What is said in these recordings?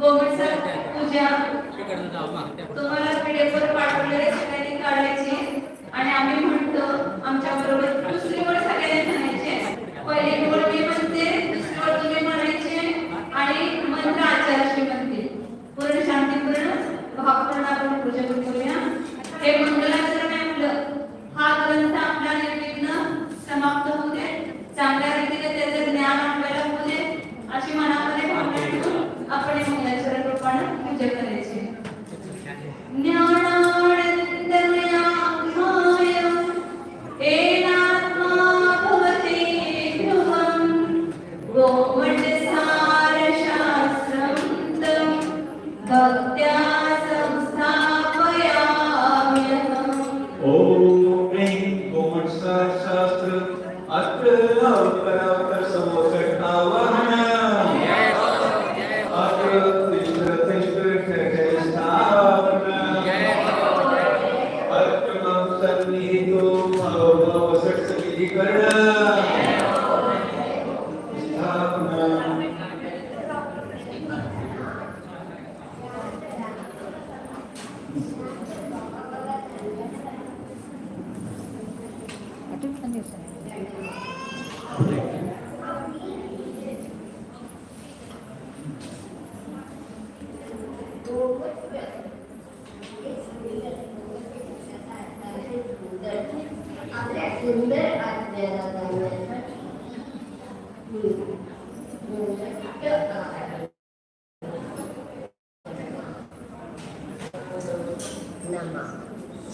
गोमटसर पूजा तुम्हाला पीडीएफ वर पाठवलेले सगळ्यांनी काढायचे आणि आम्ही म्हणतो आमच्या बरोबर दुसरी ओळ सगळ्यांनी म्हणायचे. पहिली ओळ मी म्हणते, दुसरी ओळ तुम्ही म्हणायचे आणि मंत्र आचार्यश्री म्हणते. पूर्ण शांतीपूर्ण भावपूर्ण आपण पूजा करूया. हे मंगलाचरण आहे आपलं. हा ग्रंथ आपल्या निर्विघ्न समाप्त होऊ दे, चांगल्या रीतीने त्याचे ज्ञान आपल्याला होऊ दे अशी मनामध्ये भावना ठेवून आपण हे मंगलाचरण रूपाने पूजा करायची. ज्ञानानंद ज्ञानाय एनात्मा भवते ध्रुवं गोमटसार शास्त्रं भक्त्या संस्थापयाम्यहम्. ओम ह्रीं गोमटसार शास्त्र अत्र परापर समोकटावहन अत्र विश्वतिष्ठ स्थापना अर्थमं सन्निहितो मनोभावसट विधिकरण स्थापना.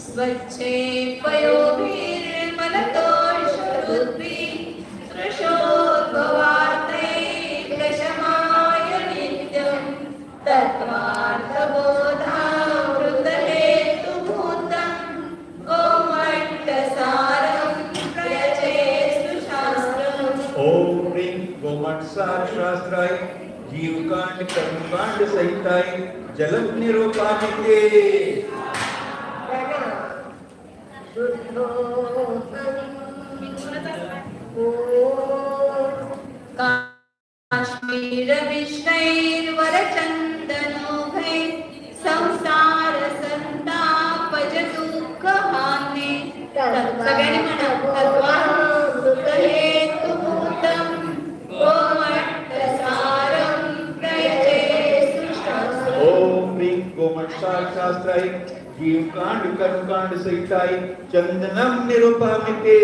स्वच्छे पयोभिर्मलतोषरुद्भिः सृशोद्भवार्ते प्रशमाय नित्यं तत्त्वार्थबोधामृतहेतुभूतं गोमट्टसारं प्रयचेस्तु शास्त्रम्. ओम ह्रीं गोमटसार शास्त्राय जीवकांड कर्मकांड सहिताय जलम निरूपामिते काश्मीर विष्णैर्वरचन्दनोभै संसार संतापज दुःखहाने सगळ्यांनी म्हणा तत्त्वार्थहेतुभूतं गोमट्टसारं प्रयचेस्तु शास्त्रम्. ओम ह्रीं गोमटसार शास्त्राय जीवकांड कर्मकांड सहिताय चंदनम निरूपामिते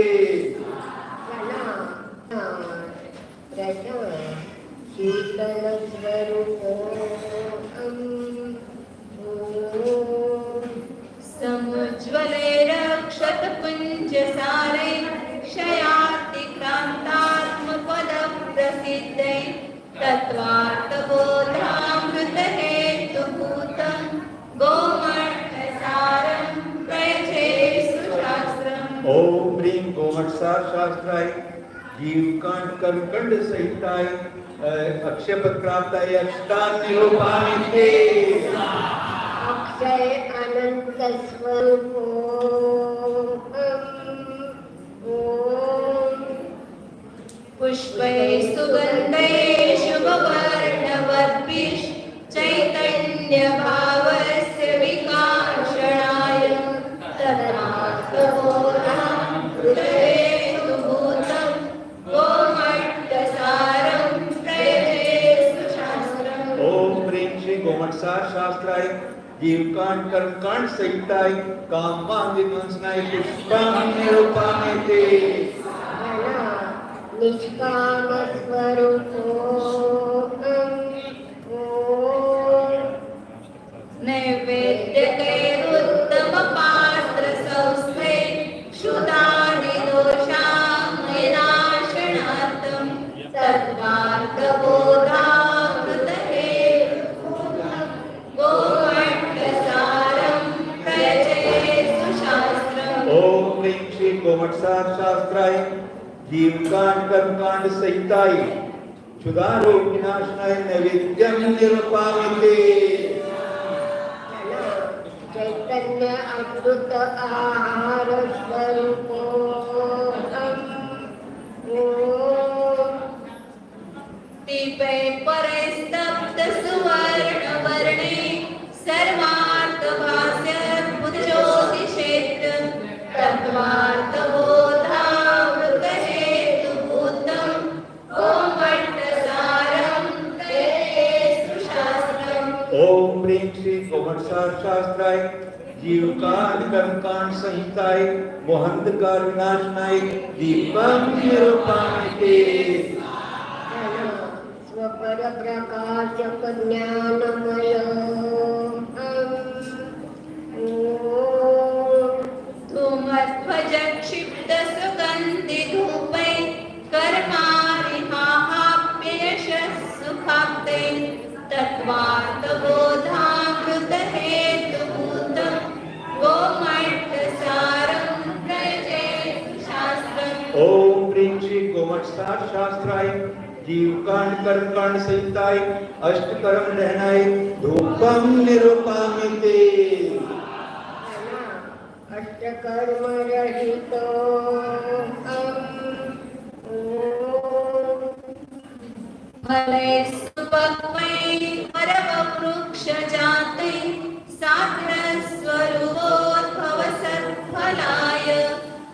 समुज्ज्वले रक्षत पुञ्जसारे क्षयातिक्रान्तात्मपदप्रसिद्धे तत्त्वार्थबोधामृतहेतुभूतं गोमट्टसारं प्रयचेस्तु शास्त्रम्. ओम ह्रीं गोमटसार शास्त्राय जीवकांड कर्मकांड सहिताय अक्षयपत्राय अष्टान निरूपामिते अक्षय अनंत स्वरूपो पुष्पै सुगन्धै शुभवर्णवद्भिः चैतन्यभावस्य विकासणाय तत्त्वार्थबोधामृतहेतुभूतं गोमट्टसारं प्रयचेस्तु शास्त्रम्. ओम ह्रीं श्री गोमटसार शास्त्राय जीवकांड कर्मकांड सहिताय कामांगिकांसनाय पुष्पं निरूपामिते निष्काम स्वरूपो नैवेद्यकैरुत्तमपात्रसंस्थे क्षुदादिदोषान्विनाशनार्थं तत्त्वार्थबोधामृतहेतुभूतं गोमट्टसारं प्रयचेस्तु शास्त्रम्. ओम ह्रीं श्री गोमटसार शास्त्राय जीवकांड कर्मकांड सहिताय क्षुधारोग विनाशनाय नैवेद्यम निरूपामिते चैतन्य अमृत आहार स्वरूपो दीपे परे स्तब्ध सुवर्ण ओम ह्रीं श्री गोमत्सार शास्त्राय जीवकांड कर्मकांड संहिताय मोहंधकार विनाशनाय दीपम निरूपामिते स्वपरप्रकाशक ज्ञानमय धूमध्वज क्षिप्त सुगंधि धूपै कर्मारिहाप्ययशः सुखाप्ते तत्वार्थ बोधामृत हेतुभूतं गोमट्टसारं प्रयजेत शास्त्रम् ओम ह्रीं श्री गोमत्सार शास्त्राय जीवकांड कर्मकांड संहिताय अष्टकर्म रहनाय धूपम निरूपामिते अष्टकर्म रहितो फलै सुपक्वै परमवृक्ष जातै साग्रस्वरूपोद्भव सत्फलाय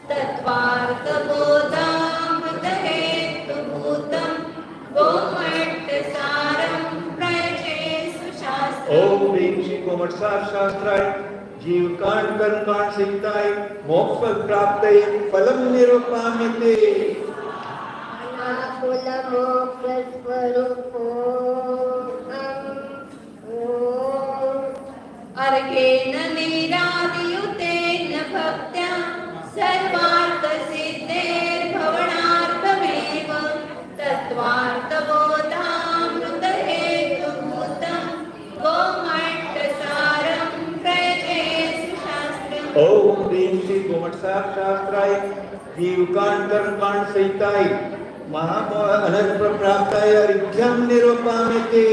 तत्त्वार्थबोधामृतहेतुभूतं गोमट्टसारं प्रयजेषु शास्त्रम् ओम ह्रीं श्री गोमत्सार शास्त्राय जीवकांड कर्मकांड संहिताय मोक्ष प्राप्तये फलम निरूपामिते अनाकुल मोक्ष स्वरूपो अर्घेन नीरादियुतेन भक्त्या सर्वार्थसिद्धेर्भवनार्थमेव तत्त्वार्थबोधामृतहेतुभूतं गोमट्टसारं प्रयजेषु शास्त्रम् ओम ह्रीं श्री गोमत्सार शास्त्राय जीवकांड कर्मकांड संहिताय महामोह अनर्थ प्राप्ताय अर्घ्यम निरूपामिते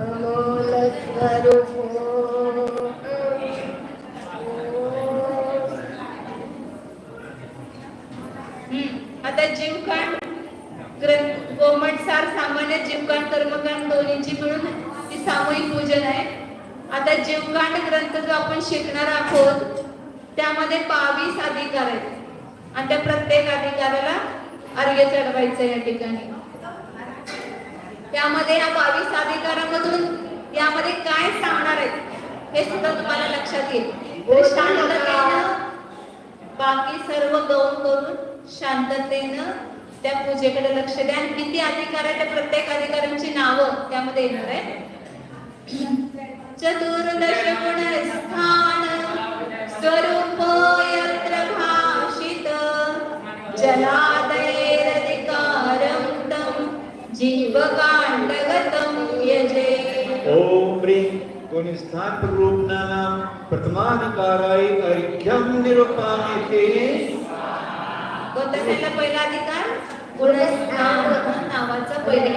अमोल स्वरूपो आता जीवकांड गोमटसार सामान्य जीवकांड कर्मकांड दोन्हीची मिळून ती सामूहिक पूजन आहे. आता जीवकांड ग्रंथ जो आपण शिकणार आहोत त्यामध्ये 22 अधिकार आहेत आणि त्या प्रत्येक अधिकाराला अर्घ्य चढवायचं या ठिकाणी. त्यामध्ये या 22 अधिकारामधून यामध्ये काय सांगणार आहेत हे सुद्धा तुम्हाला लक्षात येईल. तर शांततेनं बाकी सर्व गौण करून शांततेनं त्या पूजेकडे लक्ष द्या. आणि किती अधिकार आहेत त्या प्रत्येक अधिकारांची नावं त्यामध्ये येणार आहे. चतुर्दश गुणस्थान स्वरूप यत्र भाषित जलादयेरधिकारं तं जीवकाण्डगतं यजे. ओम ह्रीं गुणस्थान रूपनानां प्रथमाधिकाराय अर्घ्यम निरूपामिते कोणता पहिला पहिला अधिकार गुणस्थान नावाचा पहिला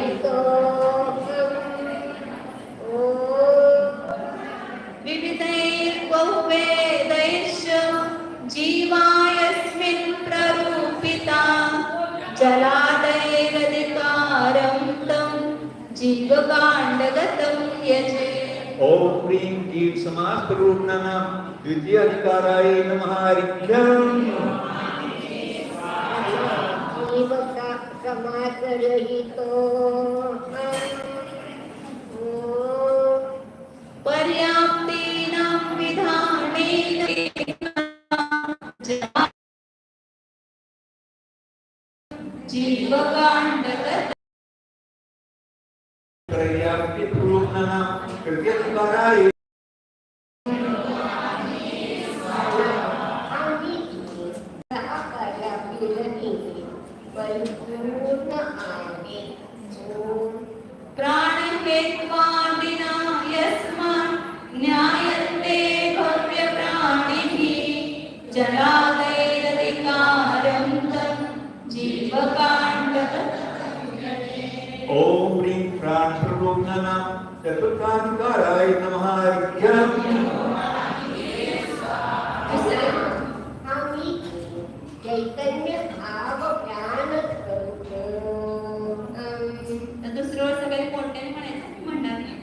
विविधैर्बहुवेदैश्च जीवायस्मिन् प्ररूपिता जलादयेरधिकारं तं जीवकाण्डगतं यजे. ओम ह्रीं जीव समास रूपनानां द्वितीय अधिकाराय नमः अर्घ्यम जीवका समासरहितो पर्याप्तीनां विधानेन जीवकाण्डगतं पर्याप्ति रूपनानां तृतीय अधिकाराय प्राणहेत्वादिना यस्मात् ज्ञायन्ते भव्यप्राणिभिः जलादयेरधिकारं तं जीवकाण्डगतं यजे. ओम ह्रीं प्राणस्वरूपनानां चतुर्थाधिकाराय नमः अर्घ्यम चैतन्य भाव प्राण स्वरूपो दुसरं सगळे कोणत्याही म्हणायचं म्हणणार नाही.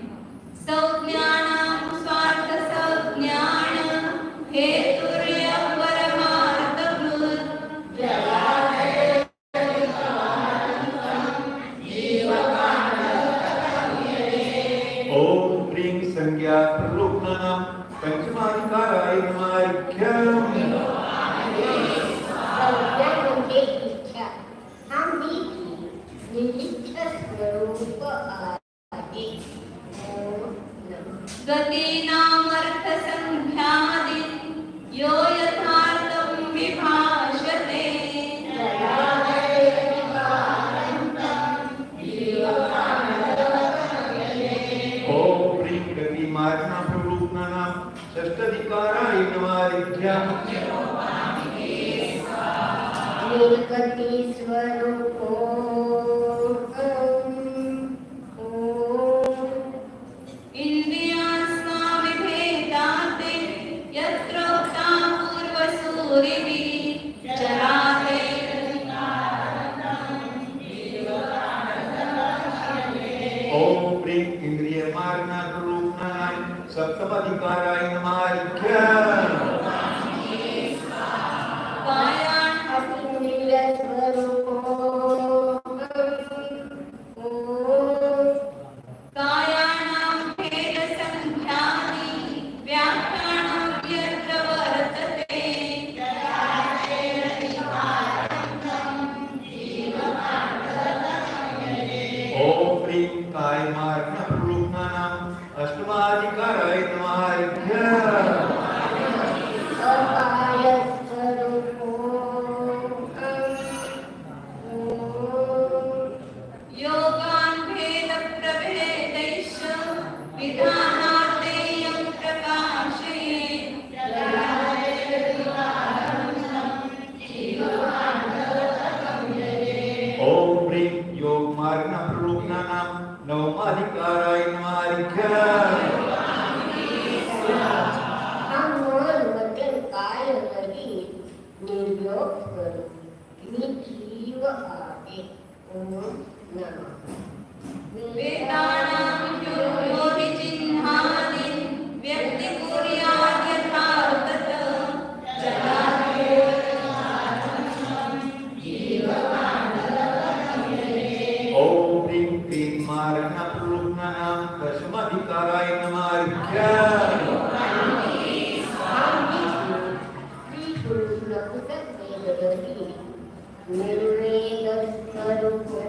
संज्ञानां स्वार्थ संज्ञान हेतुर्य परमार्थभूत जलादयेरधिकारं तं जीवकाण्डगतं विद्या प्रलोभनानां पंचमाधिकाराय नमाख्यम् संज्ञा म्हणजे इच्छा. हा मी निमित्त स्वरूप आहे. ओम नमः. गतीनामर्थसंख्यादि यो यथार्थं विभाषते ओम प्रीं गति मार्गना प्रलोभनानां षष्ठाधिकाराय नमाख्यम् निर्गति स्वरूपो इन्द्रियास्माविभेदाते यत्रोक्ता पूर्वसूरिभिः चराते ओम प्रीं इंद्रिय मार्गना प्रलोभनानां सप्तमाधिकाराय नमाख्यम् कायान् अतीन्द्रिय स्वरूपो कायानां भेदसंख्यानि व्याख्यानं यत्र वर्तते ओम प्रीं काय मार्गना प्रलोभनानां अष्टमाधिकाराय नमाख्यम् अपाय स्वरूपो योगान् भेदप्रभेदैश्च विधानार्थेयं प्रकाशयेत् ओम प्रीं योग मार्गना प्रलोभनानां नवमाधिकाराय नमाख्यम् हा मन वचन काय नाही निर्योग स्वरूप मी जीव आहे. ओम नमः. वेदानां योगिचिह्नादि व्यक्तिकुर्यात् यथार्थतः ओम प्रीं प्रीं मार्गना प्रलोभनानां दशमाधिकाराय नमाख्यम् निर्वेद स्वरूपो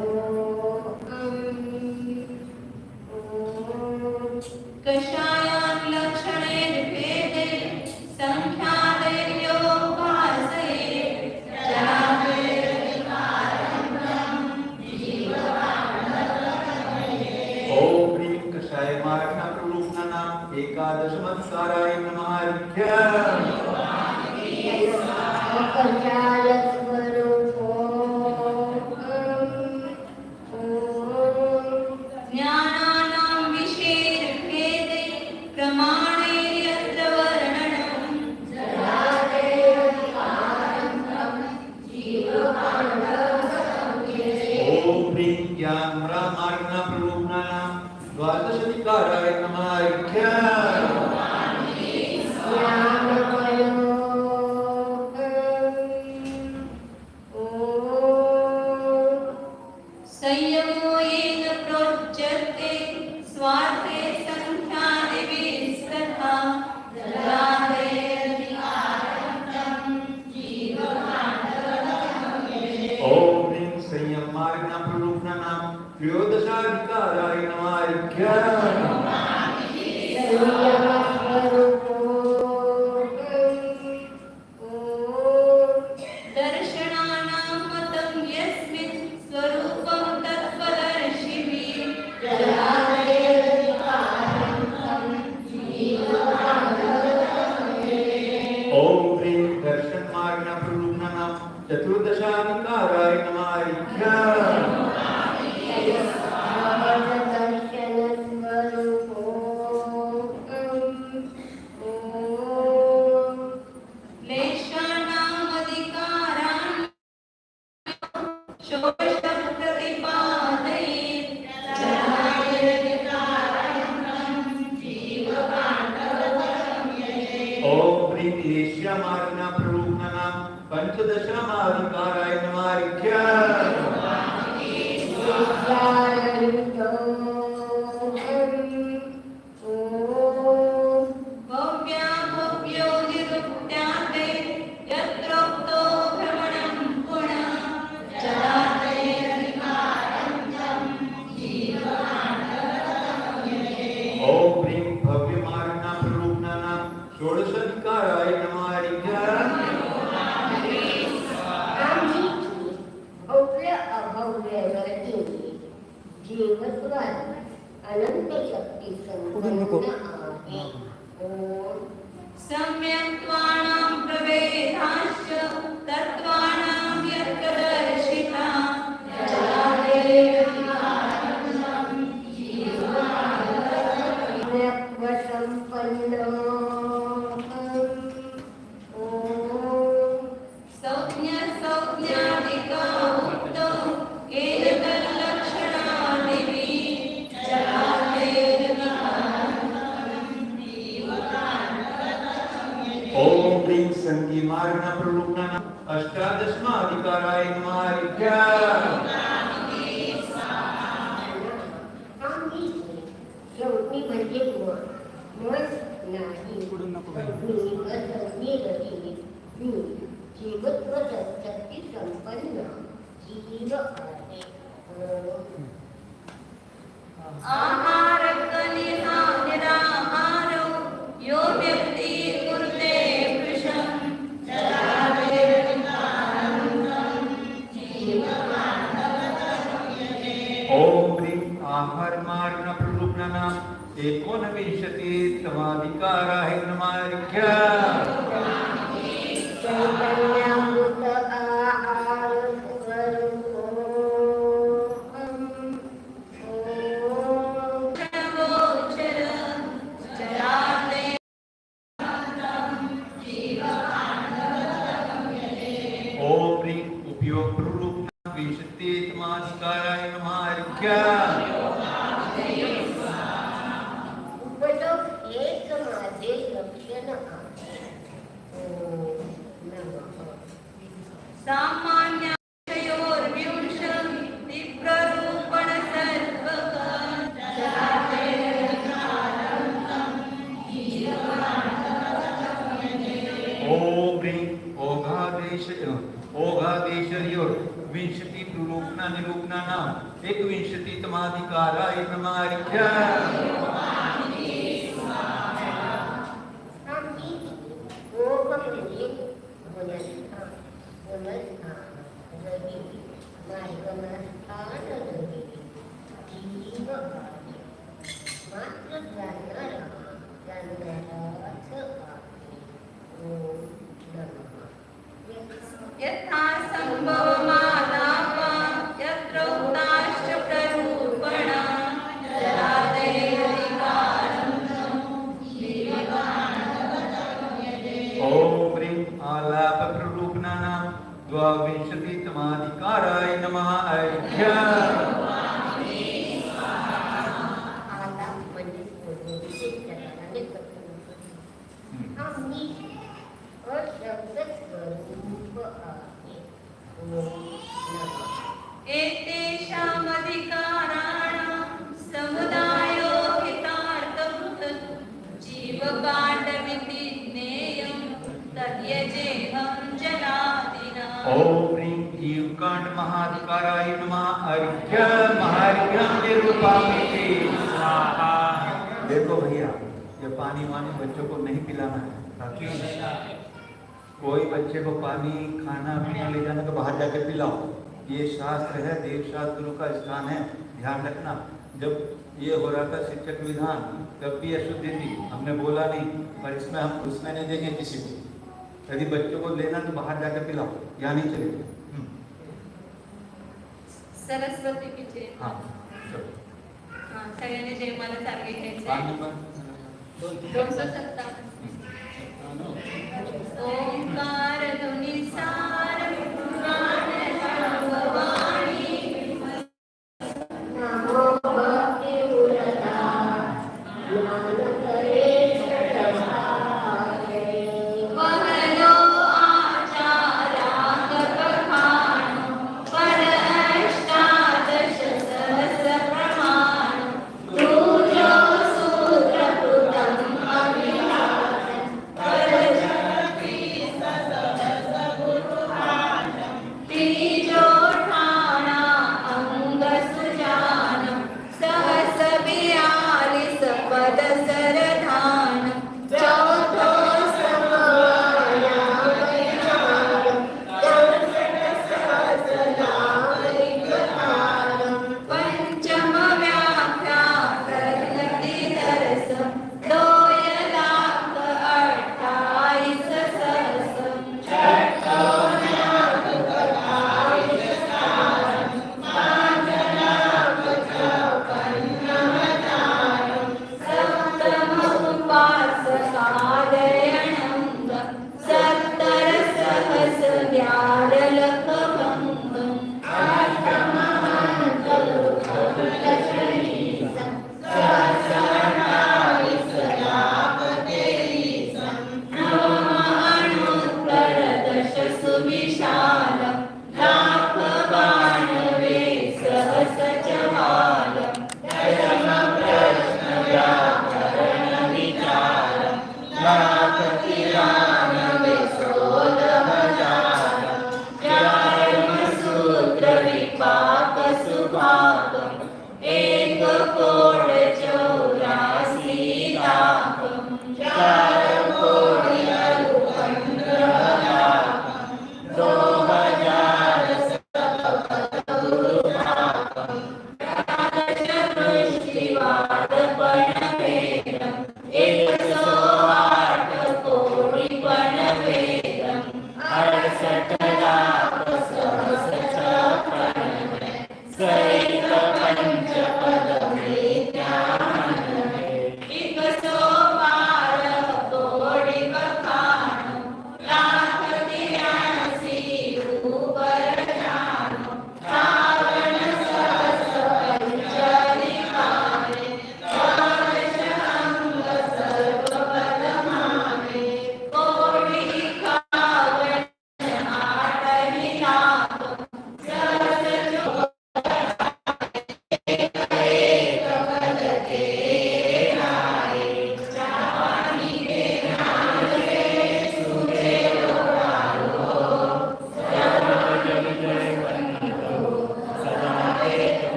कषायान् लक्षणैर्भेदे संख्यादैर्योपासयेत् ओम प्रीं कषाय मार्गना प्रलोभनानां एकादशमाधिकाराय नमाख्यम् कषाय स्वरूपो ज्ञानानां विषयैर्भेदे प्रमाणैर्यत्र वर्णनम् ओम प्रीं ज्ञान मार्गना प्रलोभनानां द्वादशाधिकाराय नमाख्यम् संयमो येन प्रोच्यते स्वार्थे संख्यादिभिस्तथा ओम प्रीं संयम मार्गना प्रलोभनानां त्रयोदशाधिकाराय नमाख्यम् दर्शनानां मतं यस्मिन् स्वरूपं तत्त्वदर्शिभिः ओम प्रीं दर्शन मार्गना प्रलोभनानां चतुर्दशाधिकाराय नमाख्यम् क्लेशानामधिकारान् ओम प्रीं एशिया मार्गना प्रलोभनानां पंचदशाधिकाराय नमाख्यम् Oh अनंत शक्ती संपन्न आहे. ओम सम्यक् त्वाणां प्रवेदाश्च तत्त्वानां यत्दर्शिता संपन्न ओम सौज्ञ सौज्ञादिका उक्तो येन तल्लक्षणादिभिः ओम ह्रीं संगी मार्गना प्ररूपना अष्टादशमा अधिकाराय नमः. शेवटी म्हणजे मन नाही मी जीवत्व शक्ती संपन्न जीव आहे. आहारकनिहानिराहारो यो व्यक्ति कुरुते वृषं ओम ह्रीं आहार मार्गना प्ररूपना एकोनविंशतितमाधिकाराय नमः. चैतन्यामृत आहार प्रणवोचर चराते ओम ह्रीं उपयोग प्ररूपना विंशतितमाधिकाराय नमः. उपयोग एक माझे लक्षण आहे. ओम नमः सामान्याक्षयोर्व्युंशं तीव्ररूपण ओम ह्रीं ओघादेशयोर विंशति प्ररूपना निरूपणा एकविंशतितमाधिकाराय नमः. यथा सम्भवमादापा यत्र उक्ताश्च प्ररूपणा ओम ह्रीं आलाप प्ररूपना द्वाविंशतितमाधिकाराय नमः. एतेषामधिकाराणां समुदायो हितार्थभूत जीवकाण्डमिति ज्ञेयं तद्यजेहं जनादिना ओम ह्रीं जीवकांड महाधिकाराय नमः. महार्घ्यं निरूपामि स्वाहा. देखो भैया, ये पानी वानी बच्चों को नहीं पिलाना है, ताकि कोई बच्चे को पानी खाना पीना ले जाना तो बाहर जाके पिलाओ. ये शास्त्र है, देव शास्त्र गुरु का स्थान है, ध्यान रखना. जब ये हो रहा था शिक्षक विधान, तब भी अशुद्धि थी, हमने बोला नहीं, पर इसमें हम घुसने नहीं देंगे किसी को. यदि बच्चों को लेना तो बाहर जाके पिलाओ, यहाँ नहीं चलेगा. सरस्वती पीछे हाँ चलो. हाँ सगळ्यांनी जयमाला सारखे घ्यायचे. पानी पर 257 ओंकार ध्वनी सार पुराण सर्ववाणी नमो भक्ति उरता ज्ञान करे सदारे. वहलो आचारांग प्रमाण पर अष्टादश सहस्र प्रमाण गुरु सूत्र कृतम अभिलाष पर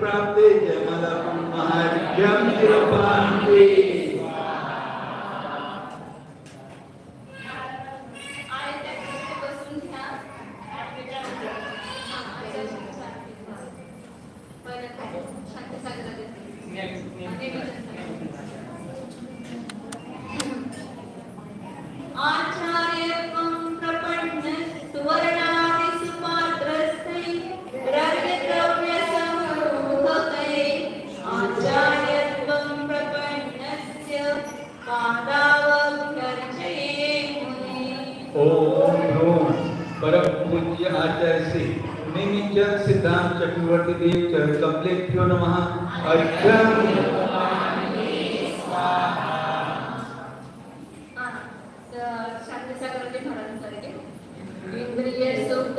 प्राप्ते जयमलकं महार्घ्यं निरूपान्ते आणि त्या बसून घ्या. परत शांती सागरा आचार्यत्वं प्रपन्न सुवर्णादि सुपात्रस्थै द्रव्यद्रव्यसमूहकये आचार्यत्वं प्रपन्नस्य पादावभ्यर्चये मुने. ओम ह्रूम परम पूज्य आचार्य श्री नेमीचंद सिद्धांत चक्रवर्ती देव चरण कमलेभ्यो नमः. अर्घ्यं शांती सागराचे महाराजांसारखे इंद्रिय सुख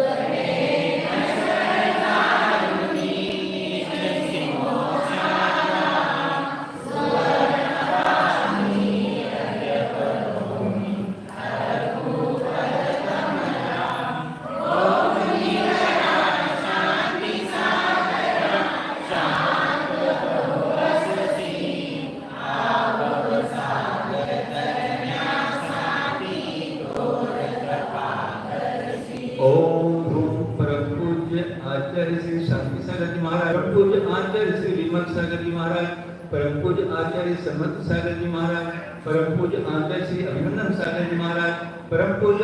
ओम ह्रूम परम पूज्य आचार्य श्री शांति सागर जी महाराज, परम पूज्य आचार्य श्री विमल सागर जी महाराज, परम पूज्य आचार्य समर्थ सागर जी महाराज, परम पूज्य आचार्य श्री अभिनंदन सागर जी महाराज, परम पूज्य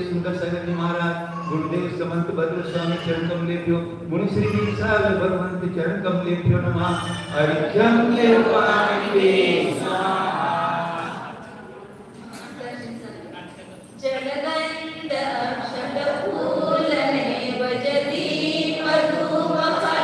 सुंदर सागर जी महाराज, गुरुदेव समंत भद्र स्वामी चरण कमलेभ्यो मुनि श्री सागर भगवंत चरण कमलेभ्यो नमः. अर्घ्यं निरूपान्ते जलगंध षटफूलने भजति मधुमफलावरी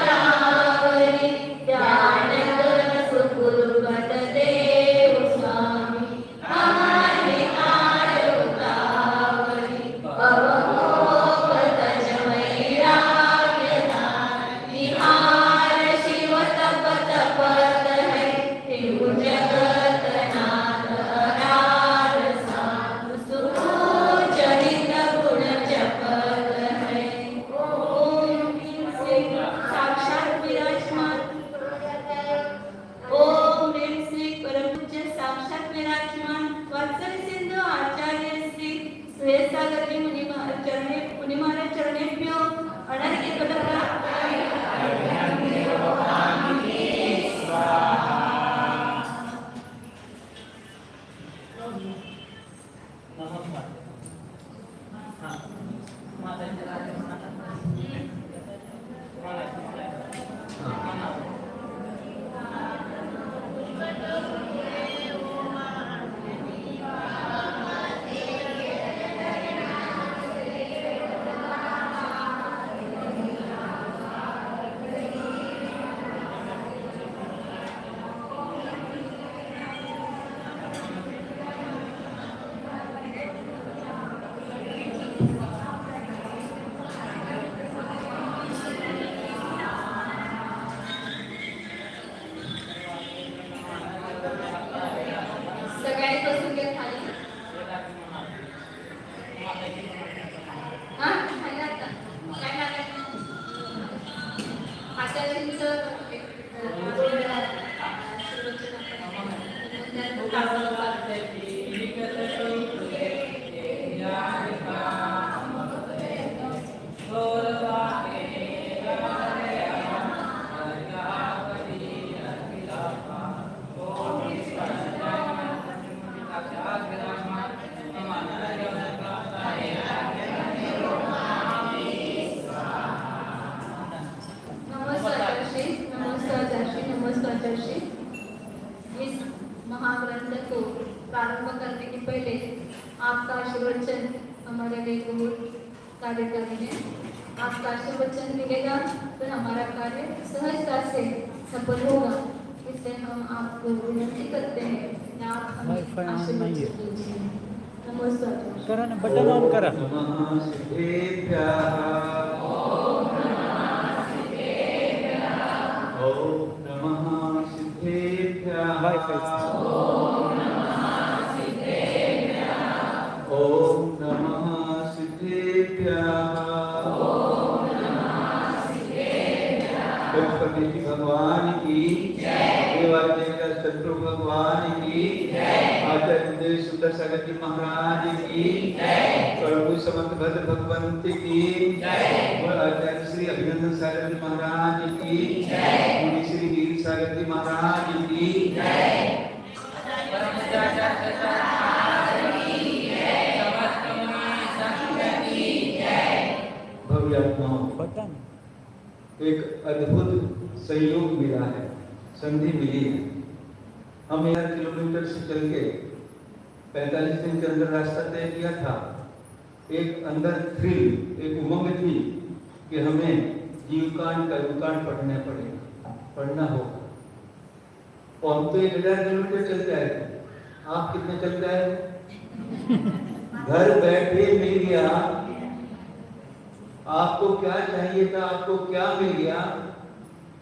ध्यानगण सुकुर्वत देव स्वामी हमारे आयुतावरी भवमोहतज वैराग्यदान विहार शिव तप तपत है शिव जगत नाथ अनाथ साधु सुचरित गुण जपत है. ओम श्री साक्षात विराजमान ओम ह्रीं श्री परमपूज्य साक्षात विराजमान वात्सल्य सिंधु आचार्य श्री सुरेशसागर जी मुनि महाराज चरणेभ्यो अनर्घ्य प्रदापयामि. सगळ्यांनी बसून घ्या खाली. हा खाली आता काय लागायचं आचार्यांचं एक इस महाग्रंथ को प्रारंभ करने के पहले आपका आशीर्वचन हमारे लिए बहुत कार्य करेंगे. आपका आशीर्वचन मिलेगा तो हमारा कार्य सहजता से सफल होगा. इसलिए हम आपको विनती करते हैं कि आप हमें आशीर्वचन दीजिए. नमस्कार. करा ना बटन ऑन करा. वाईफाई ओम नमः सिद्धेभ्यः. कृष्ण भगवान की देवाचार्य चंद्र भगवान की आचार्य सुत सगति महाराज की प्रभु समर्थ भद्र भगवंत की और आचार्य श्री अभिनंदन सागर महाराज की मुनि श्री वीर सागर महाराज की बटन एक अद्भुत सहयोग मिला है, संधि मिली है। हम 1 किलोमीटर से चल के 45 दिन के अंदर रास्ता तय किया था। एक अंदर थ्रिल, एक उमंग थी कि हमें जीवकांड कर्मकांड पढ़ना होगा। और हम तो 1000 किलोमीटर चल जाए थे। आप कितने चल जाए? घर बैठे मिल गया। आपको क्या चाहिए था, आपको क्या मिल गया?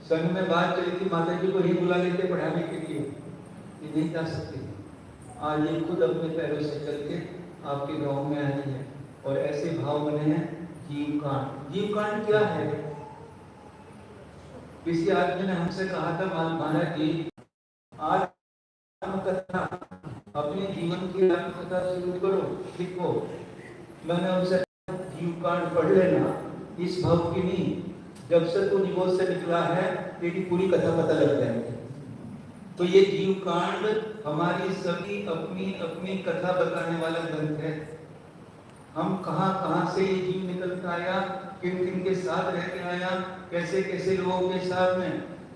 संघ में बात चली थी, माता जी को ही बुला लेते पढ़ाने के लिए, ये नहीं जा सकते। आज ये खुद अपने पैरों से चल के आपके गांव में आई है और ऐसे भाव बने हैं। जीवकांड, जीवकांड क्या है? किसी आदमी ने हमसे कहा था, महाराज जी आज आत्मकथा, अपने जीवन की आत्मकथा शुरू करो, लिखो। मैंने उनसे जीवकांड पढ़ लेना, इस भाव की नहीं, जब से तू निगोद से निकला है तेरी पूरी कथा पता लग जाएगी। तो ये जीवकांड हमारी सभी अपनी अपनी कथा बताने वाला ग्रंथ है। हम कहां कहां से ये जीव निकलता आया, किन किन के साथ रह के आया, कैसे कैसे लोगों के साथ में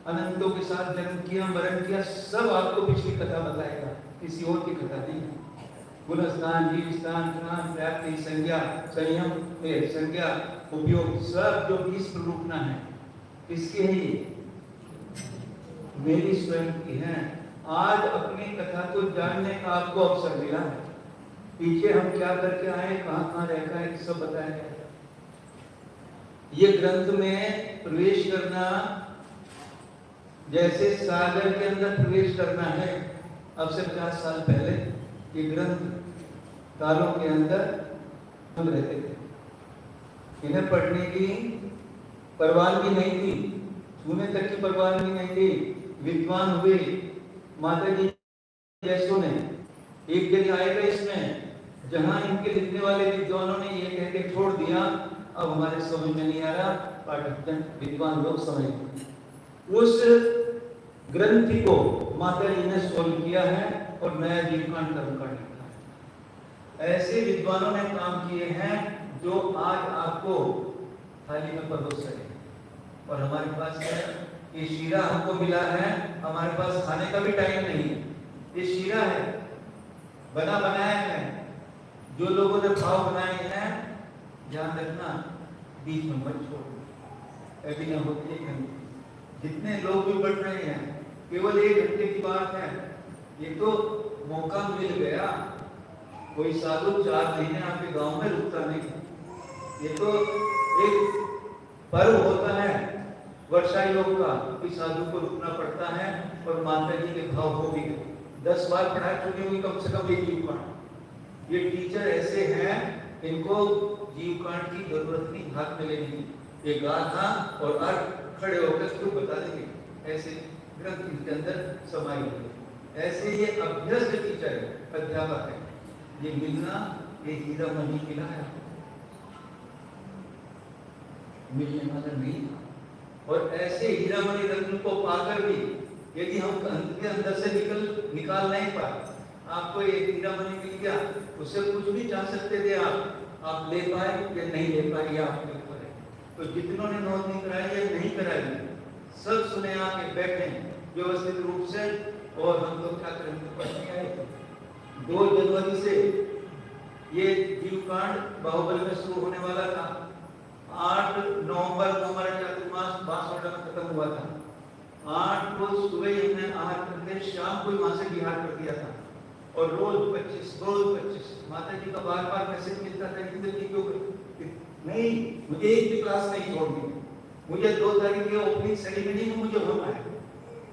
अनंतों के साथ जन्म किया, मरण किया, सब आपको पिछली कथा बताएगा, किसी और की कथा नहीं। गुणस्थान, जीव स्थान, ज्ञान, व्याप्ति, संज्ञा, संयम, संज्ञा, उपयोग, सब जो 20 प्ररूपना है, किसके है ये? मेरी स्वयं की है। आज अपनी कथा को जानने का आपको अवसर मिला है। पीछे हम क्या करके आए, कहां कहां रहता है, सब बताया गया। ये ग्रंथ में प्रवेश करना जैसे सागर के अंदर प्रवेश करना है। अब से 50 साल पहले ये ग्रंथ तालों के अंदर हम रहते थे। इन्हें पढ़ने की परवानगी नहीं थी, छूने तक की परवानगी नहीं थी। विद्वान हुए माता जी जैसों ने एक जगह आएगा इसमें, जहां इनके लिखने वाले विद्वानों ने ये कह के छोड़ दिया, अब हमारे समझ में नहीं आ रहा, पाठक विद्वान लोग समझ। उस ग्रंथि को माता जी ने सोल्व किया है और नया जीवकांड कर्मकांड लिखा है। ऐसे विद्वानों ने काम किए हैं जो आज आपको थाली में परोस सके। और हमारे पास है ये शीरा, हमको मिला है, हमारे पास खाने का भी टाइम नहीं है। ये शीरा है, बना बनाया है, जो लोगों ने भाव बनाए हैं, ध्यान रखना, बीच में मत छोड़ो। अभी न होती है, जितने लोग भी बढ़ रहे हैं, केवल 1 घंटे की बात है। ये तो मौका मिल गया, कोई साधु 4 महीने आपके गांव में रुकता नहीं। ये तो एक पर्व होता है वर्षाई लोग का, कोई साधु को रुकना पड़ता है। और माता जी के भाव हो भी गए, 10 बार पढ़ा चुकी होगी कम से कम ये जीवकांड। ये टीचर ऐसे हैं, इनको जीवकांड की जरूरत नहीं, हाथ में लेनी, ये गाथा और अर्थ खड़े होकर क्यों बता देंगे। ऐसे ग्रंथ इनके अंदर समाई हुई। ऐसे ये अभ्यस्त टीचर है, अध्यापक है। ये मिलना, ये हीरा मणि मिला है, मिलने वाला नहीं। और ऐसे हीरा मणि रत्न को पाकर भी यदि हम के अंदर से निकाल नहीं पाए, आपको एक हीरा मणि मिल गया, उससे कुछ भी जान सकते थे आप ले पाए या नहीं ले पाए, या आपके ऊपर है। तो जितनों ने नोट नहीं कराई या नहीं कराई, सब सुने आके बैठे व्यवस्थित रूप से। और हम लोग क्या करेंगे, पढ़ने आए 2 जनवरी से ये जीवकांड बाहुबली में शुरू होने वाला था। 8 नवंबर को हमारा चातुर्मास बांसवाड़ा में खत्म हुआ था। 8 को सुबह हमने आहार करके शाम को वहां से बिहार कर दिया था। और रोज 25 माता जी का बार मैसेज मिलता था, क्यों नहीं, मुझे एक भी क्लास नहीं छोड़नी, मुझे 2 तारीख की ओपनिंग सेरेमनी में मुझे होना है।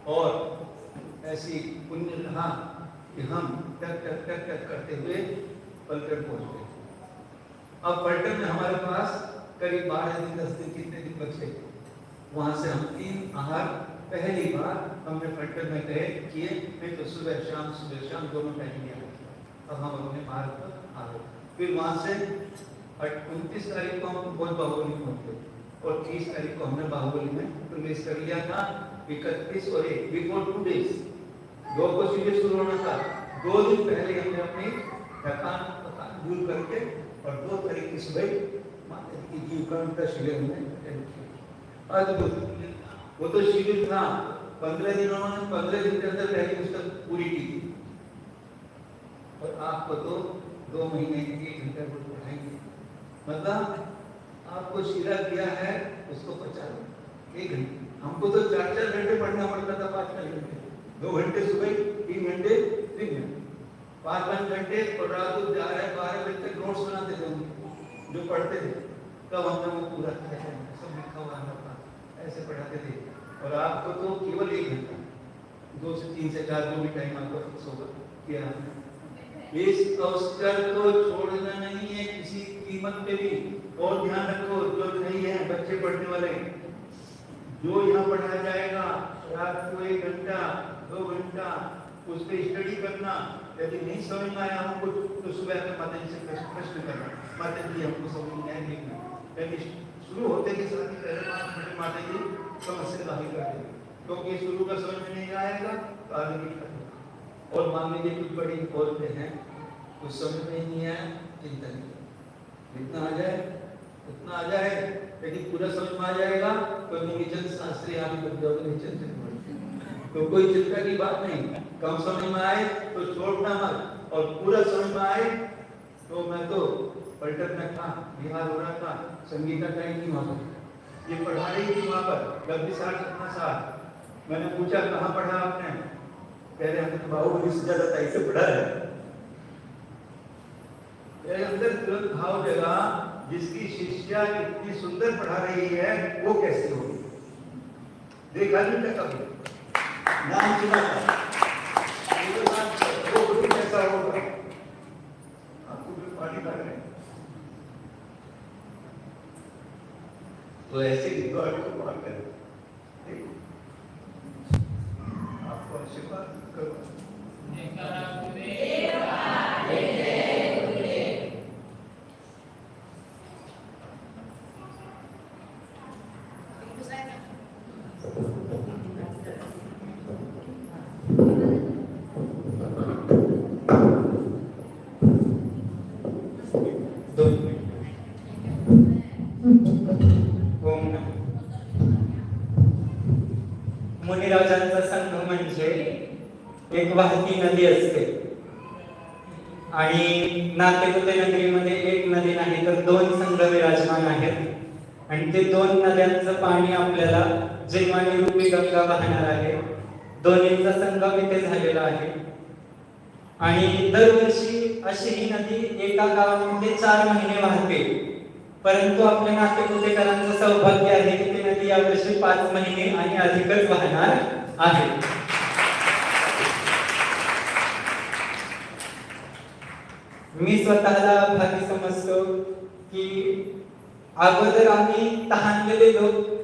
और ऐसी पुण्य रहा कि हम टक करते हुए पलटन पहुंच गए। अब पलटन में हमारे पास करीब 12 दिन 10 दिन कितने दिन बचे, वहां से हम 3 आहार पहली बार हमने फटकर में तय किए। नहीं तो सुबह शाम दोनों टाइम लिया। अब हम अपने मार्ग पर आ गए। फिर वहां से 29 तारीख को हम बहुत बाहुबली में पहुंचे और 30 तारीख को हमने बाहुबली में प्रवेश कर लिया था। 31 और 1 बिफोर 2 डेज 2 को सीधे शुरू होना था। 2 दिन पहले हमने अपनी थकान दूर करके और 2 तारीख की सुबह माता जी की जीवकांड का शिविर में अटेंड किया। अद्भुत, वो तो शिविर था 15 दिनों में 15 दिन के अंदर पहली पुस्तक पूरी की थी और आपको तो 2 महीने 1 घंटे पढ़ाएंगे। मतलब आपको शिरा दिया है उसको 1 घंटे, हमको तो 4-4 घंटे पढ़ना पड़ता था। 5-5 घंटे, 2 घंटे सुबह, 3 घंटे दिन में, 5-5 घंटे और रात को 11-12 बजे तक नोट्स बनाते थे जो पढ़ते थे। तब हमने वो पूरा किया, सब लिखा हुआ था, ऐसे पढ़ाते थे। और आपको तो केवल 1 घंटा, 2 से 3 से 4 जो भी टाइम आपको फिक्स होगा किया हमने। इस अवसर को छोड़ना नहीं है किसी कीमत पे भी। और ध्यान रखो, जो नहीं है बच्चे पढ़ने वाले, जो यहाँ पढ़ाया जाएगा रात को 1 घंटा 2 घंटा उस पर स्टडी करना। यदि नहीं समझ में आया हमको तो सुबह में माता जी से प्रश्न करना, माता जी हमको समझ में आया लिखना। यदि शुरू होते के साथ ही पहले 5 मिनट माता जी समस्या बाहर कर देंगे, क्योंकि शुरू का समझ में नहीं आएगा तो आगे नहीं करेगा। और मान लीजिए कुछ बड़ी बोलते हैं, कुछ समझ में नहीं आया, चिंता नहीं, जितना आ जाए उतना आ जाए। यदि पूरा समझ में आ जाएगा तो निचन शास्त्री आदि बन जाओगे, निचन से तो कोई चिंता की बात नहीं। कम समझ में आए तो छोड़ना मत, और पूरा समझ में आए तो मैं तो पलटन में था, बिहार हो रहा था, संगीता टाइम थी वहाँ पर, ये पढ़ा रही थी वहाँ पर 20 साल 17 साल। मैंने पूछा कहाँ पढ़ा आपने, कह रहे हमने तो बाहुबली से ज्यादा ऐसे पढ़ा है। मेरे अंदर तुरंत भाव जगा, जिसकी शिष्या इतनी सुंदर पढ़ा रही है वो कैसे होगी। देखा नहीं था कभी, नाम सुना था, वो गुरु कैसा होगा। आपको भी पानी लग रहे हैं तो ऐसे गॉड को मान कर आपको आशीर्वाद करो। मुनिराजांचा संघ म्हणजे एक वाहती नदी असते आणि नातेपुते नगरीमध्ये एक नदी नाही तर 2 संघ विराजमान आहेत आणि ते 2 नद्यांचं पाणी आपल्याला जिन्वानी रूपी गंगा वाहणार आहे। दोन्हींचा संगम इथे झालेला आहे आणि दरवर्षी अशी ही नदी एका गावामध्ये 4 महिने वाहते, परंतु आपल्या नातेपुतेकरांचं सौभाग्य आहे की ती नदी यावर्षी 5 महिने आणि अधिकच वाहणार आहे। मी स्वतःला भाग्य समजतो की अगोदर आम्ही तहानलेले लोक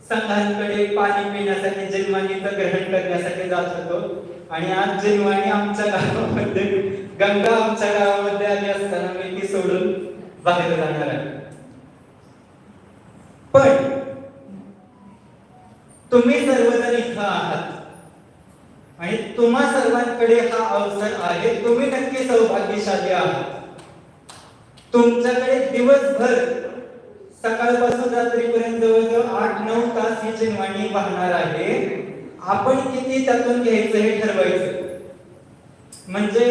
संघांकडे पाणी पिण्यासाठी जिन्वानीचं ग्रहण करण्यासाठी जात होतो आणि आज जिन्वानी आमच्या गावामध्ये, गंगा आमच्या गावामध्ये आली असताना मी ती सोडून बाहेर जाणार आहे। पण तुम्ही सर्वजण इथं आहात आणि तुम्हा सर्वांकडे हा अवसर आहे, तुम्ही नक्की सौभाग्यशाली आहात। तुमच्याकडे दिवसभर सकाळपासून रात्रीपर्यंत जवळजवळ 8-9 तास ही जिन्वानी वाहणार आहे। आपण किती त्यातून घ्यायचं हे ठरवायचं। म्हणजे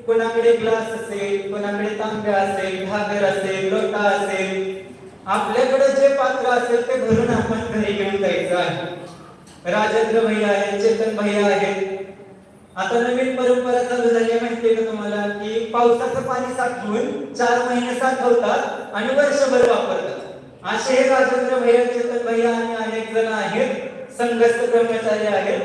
कोणाकडे ग्लास असेल, कोणाकडे तांब्या असेल, घागर असेल, लोटा असेल, आपल्याकडे जे पात्र असेल ते भरून आपण घरी घेऊन जायचं आहे। राजेंद्र भैया आहेत, चेतन भैया आहेत। आता नवीन परंपरा चालू झाली आहे, माहितीये का तुम्हाला, की पावसाचं पाणी साठवून 4 महिने साठवतात आणि वर्षभर वापरतात। असे हे राजेंद्र भैया, चेतन भैया आणि अनेक जण आहेत, संघस्थ ब्रह्मचारी आहेत,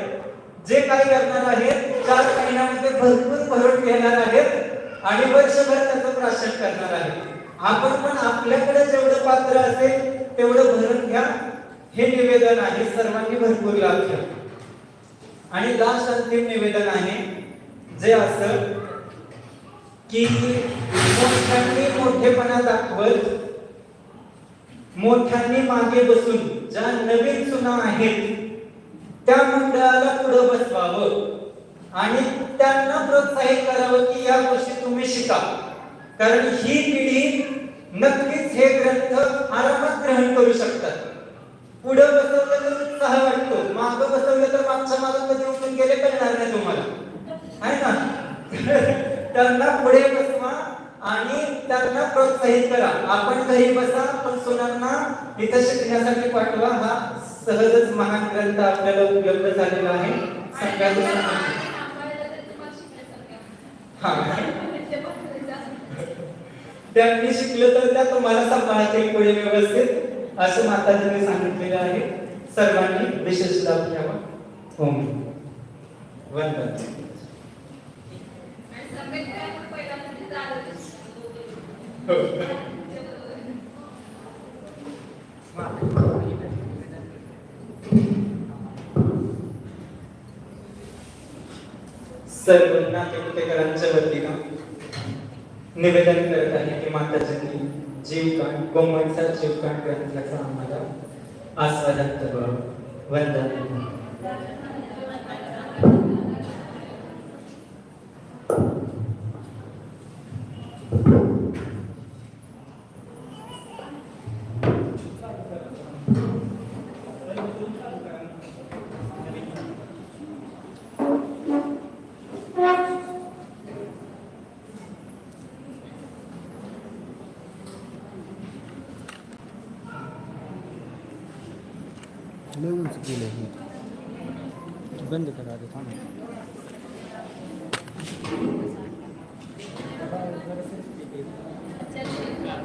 जे काय करणार आहेत 4 महिन्यामध्ये भरपूर भरून घेणार आहेत आणि वर्षभर त्याचं प्राशन करणार आहेत। आपण पण आपल्याकडे जेवढं पात्र असेल तेवढं भरून घ्या हे निवेदन आहे, सर्वांनी भरपूर लाभ घ्या. आणि लास्ट अंतिम निवेदन आहे जे असं की मोठ्यांनी मोठेपणा दाखवत मोठ्यांनी मागे बसून ज्या नवीन सुना आहेत त्या मंडळाला पुढे बसवावं आणि त्यांना प्रोत्साहित करावं की या गोष्टी तुम्ही शिका, कारण ही पिढी नक्कीच हे ग्रंथ आरामात ग्रहण करू शकतात. पुढे बसवलं तर उत्साह वाटतो, मागं बसवलं तर मागच्या मागं कधी उठून गेले कळणार नाही तुम्हाला, आहे ना. त्यांना पुढे बसवा आणि त्यांना प्रोत्साहित करा. आपण घरी बसा पण सुनांना इथं शिकण्यासाठी पाठवा. हा सहजच महान ग्रंथ आपल्याला उपलब्ध झालेला आहे. त्यांनी शिकलं तर त्या तुम्हाला सांभाळतील पुढे व्यवस्थित, असं माताजींनी सांगितलेलं आहे. सर्वांनी विशेष लाभ घ्यावा. ओम वंदन. सर्व नातेवाईकांच्या वतीनं निवेदन करत आहे की माताजींनी जीवकाण गोमांचा जीवकाण ग्रंथाचा आम्हाला आस्वादन करावं. वंदन. बंद करा दे थांब.